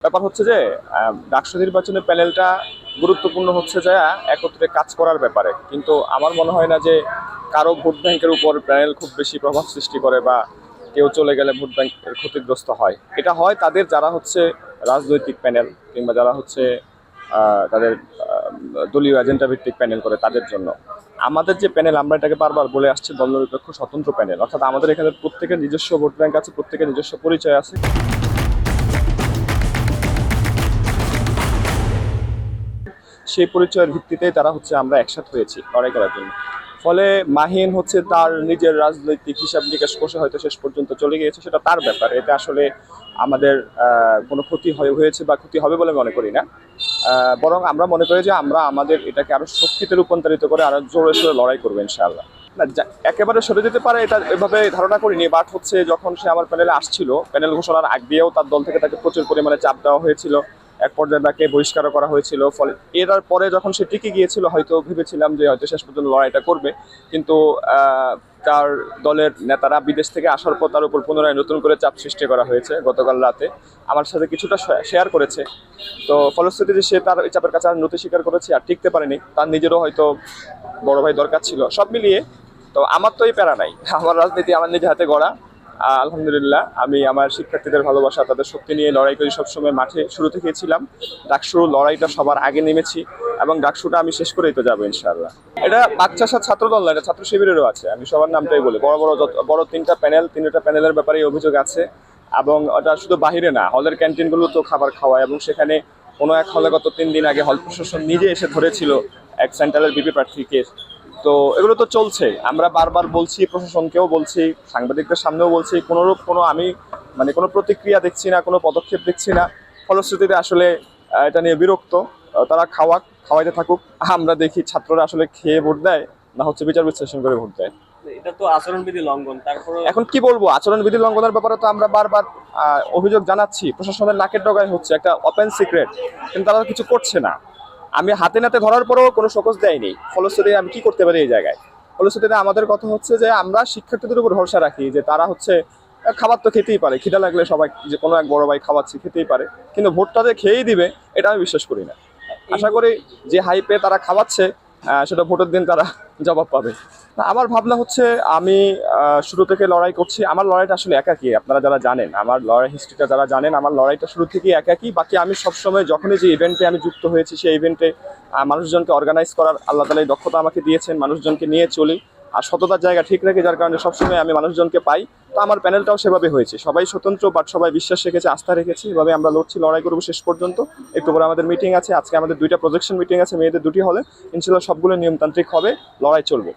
ব্যাপার হচ্ছে যে ডাকসু নির্বাচনের প্যানেলটা গুরুত্বপূর্ণ হচ্ছে যে একত্রে কাজ করার ব্যাপারে, কিন্তু আমার মনে হয় না যে কারো ভোট ব্যাংকের উপর প্যানেল খুব বেশি প্রভাব সৃষ্টি করে বা কেউ চলে গেলে ভোট ব্যাংকের ক্ষতিগ্রস্ত হয়। এটা হয় তাদের যারা হচ্ছে রাজনৈতিক প্যানেল কিংবা যারা হচ্ছে তাদের দলীয় এজেন্ডা ভিত্তিক প্যানেল করে তাদের জন্য। আমাদের যে প্যানেল, আমরা এটাকে বারবার বলে আসছি দলনিরপেক্ষ স্বতন্ত্র প্যানেল, অর্থাৎ আমাদের এখানে প্রত্যেকের নিজস্ব ভোট ব্যাংক আছে, প্রত্যেকের নিজস্ব পরিচয় আছে। সেই পরিচয়ের ভিত্তিতে তারা হচ্ছে আমরা একসাথে হয়েছি লড়াই করার জন্য। ফলে মাহিন হচ্ছে তার নিজের রাজনৈতিক হিসাব নিকাশ কষে হয়তো শেষ পর্যন্ত চলে গিয়েছে, সেটা তার ব্যাপার। এতে আসলে আমাদের কোনো ক্ষতি হয়েছে বা ক্ষতি হবে বলে মনে করি না। বরং আমরা মনে করি যে আমরা আমাদের এটাকে আরো শক্তিতে রূপান্তরিত করে আরো জোরে সোরে লড়াই করবো ইনশাআল্লাহ। না, একেবারে সরে যেতে পারে এটা এভাবে ধারণা করিনি, বাট হচ্ছে যখন সে আমার প্যানেলে আসছিল, প্যানেল ঘোষণার আগ দিয়েও তার দল থেকে তাকে প্রচুর পরিমাণে চাপ দেওয়া হয়েছিল, এক পর্যায়ে তাকে বহিষ্কারও করা হয়েছিল। ফলে এর পরে যখন সে টিকে গিয়েছিল, হয়তো ভেবেছিলাম যে হয়তো শেষ পর্যন্ত লড়াইটা করবে, কিন্তু তার দলের নেতারা বিদেশ থেকে আসার পর তার উপর পুনরায় নতুন করে চাপ সৃষ্টি করা হয়েছে। গতকাল রাতে আমার সাথে কিছুটা শেয়ার করেছে, তো ফলশ্রুতিতে সে তার চাপের কাছে আর নতি স্বীকার করেছে, আর টিকতে পারেনি। তার নিজেরও হয়তো বড় ভাই দরকার ছিল, সব মিলিয়ে। তো আমার তো এই প্যারা নাই, আমার রাজনীতি আমার নিজে হাতে গড়া। আলহামদুলিল্লাহ, আমি আমার শিক্ষার্থীদের ভালোবাসা, তাদের শক্তি নিয়ে লড়াই করি সবসময়। মাঠে শুরু থেকেই ছিলাম, ডাকসুর লড়াইটা সবার আগে নেমেছি, এবং ডাকসুটা আমি শেষ করেই তো যাবো ইনশাআল্লাহ। এটা বাচ্চার ছাত্র দল না, এটা ছাত্র শিবিরেরও আছে। আমি সবার নামটাই বলি। বড় বড় বড় তিনটা প্যানেলের ব্যাপারে অভিযোগ আছে, এবং ওটা শুধু বাহিরে না, হলের ক্যান্টিনগুলো তো খাবার খাওয়ায়, এবং সেখানে কোনো এক হলে গত 3 দিন আগে হল প্রশাসন নিজে এসে ধরেছিল এক সেন্ট্রালের বিপি প্রার্থীকে। তো এগুলো তো চলছে, আমরা বারবার বলছি, প্রশাসনকেও বলছি, সাংবাদিকদের সামনেও বলছি, কোনোরূপ আমি কোনো প্রতিক্রিয়া দেখছি না, কোনো পদক্ষেপ দেখছি না। ফলশ্রুতিতে আসলে এটা নিয়ে বিরক্ত। তারা খাওয়াইতে থাকুক, আমরা দেখি ছাত্ররা আসলে খেয়ে ভোট দেয় না হচ্ছে বিচার বিশ্লেষণ করে ভোট দেয়। এটা তো আচরণবিধি লঙ্ঘন। তারপরে এখন কি বলবো, আচরণবিধি লঙ্ঘনের ব্যাপারে তো আমরা বারবার অভিযোগ জানাচ্ছি, প্রশাসনের নাকের ডগায় হচ্ছে, একটা ওপেন সিক্রেট, কিন্তু তারা কিছু করছে না। আমি হাতে নাতে ধরার পরেও কোনো শোকজ দেয়নি। ফলশ্রুতিতে আমি কি করতে পারি এই জায়গায়? ফলশ্রুতিতে আমাদের কথা হচ্ছে যে আমরা শিক্ষার্থীদের উপর ভরসা রাখি যে তারা হচ্ছে খাবার তো খেতেই পারে, খিদা লাগলে সবাই যে কোনো এক বড় ভাই খাওয়াচ্ছে খেতেই পারে, কিন্তু ভোটটা যে খেয়েই দিবে এটা আমি বিশ্বাস করি না। আশা করি যে হাইপে তারা খাওয়াচ্ছে সেটা ভোটের দিন তারা জবাব পাবে। আমার ভাবনা হচ্ছে, আমি শুরু থেকে লড়াই করছি। আমার লড়াইটা আসলে একাকী। আপনারা যারা জানেন আমার লড়াই হিস্ট্রিটা, যারা জানেন আমার লড়াইটা শুরু থেকেই একাকী। বাকি আমি সবসময় যখনই যে ইভেন্টে আমি যুক্ত হয়েছি, সেই ইভেন্টে মানুষজনকে অর্গানাইজ করার আল্লাহ তাআলা এই দক্ষতা আমাকে দিয়েছেন, মানুষজনকে নিয়ে চলি আর সততার জায়গা ঠিক রাখি, যার কারণে সবসময় আমি মানুষজনকে পাই। তো আমার প্যানেলটাও সেভাবে হয়েছে, সবাই স্বতন্ত্র, বাট সবাই বিশ্বাস রেখেছে, আস্থা রেখেছি। এভাবে আমরা লড়ছি, লড়াই করবো শেষ পর্যন্ত। একটু পরে আমাদের মিটিং আছে, আজকে আমাদের 2টা প্রজেকশন মিটিং আছে মেয়েদের 2টি হলে। ইনশাল্লাহ সবগুলো নিয়মতান্ত্রিক হবে, লড়াই চলবে।